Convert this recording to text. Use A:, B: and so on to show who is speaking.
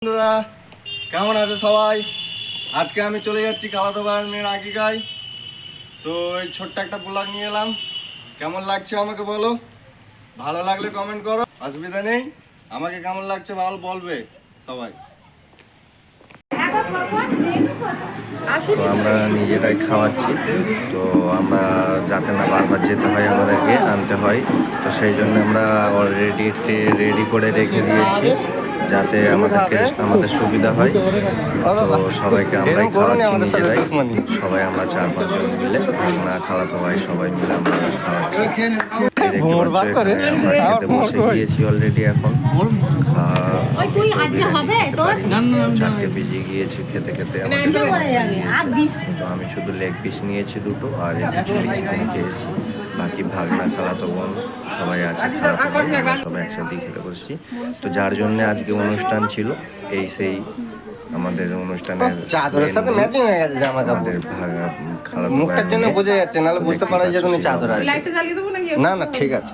A: বন্ধুরা কেমন আছে সবাই? আজকে আমি চলে যাচ্ছি খালাতো ভাইয়ের মেয়ের আকিকায়। তো এই ছোট্ট একটা ব্লগ নিয়ে এলাম। কেমন লাগছে আমাকে বলো, ভালো লাগলে কমেন্ট করো, অসুবিধা নেই। আমাকে কেমন লাগছে ভালো বলবে সবাই। তো আমরা নিজেরাই খাওয়াচ্ছি, তো আমরা যাতে না বারবার যেতে হয় আমাদেরকে আনতে হয়, তো সেই জন্য আমরা অলরেডি রেডি করে রেখে দিয়েছি যাতে আমাদের সুবিধা হয়। তো সবাইকে আমরাই খাওয়াচ্ছি নিজেরাই, সবাই আমরা 4-5 জন মিলে, না খালাতো ভাই সবাই মিলে আমরা খাওয়াচ্ছি। আমরা খেতে বসে গিয়েছি অলরেডি। এখন চারটে বেজে গিয়েছে খেতে খেতে। তো আমি শুধু লেগ পিস নিয়েছি দুটো, আর একটু চিলি চিকেন খেয়েছি। বাকি ভাগনা খালাতো বোন সবাই আছে, সবাই একসাথেই খেতে বসছি। তো যার জন্য আজকে অনুষ্ঠান ছিল, এই সেই আমাদের অনুষ্ঠানের চাদরের সাথে ম্যাচিং হয়ে গেছে জামা কাপড়। মুখটার জন্য বোঝা যাচ্ছে, নাহলে বুঝতে পারা যায় তুমি চাদর আছে। না না ঠিক আছে।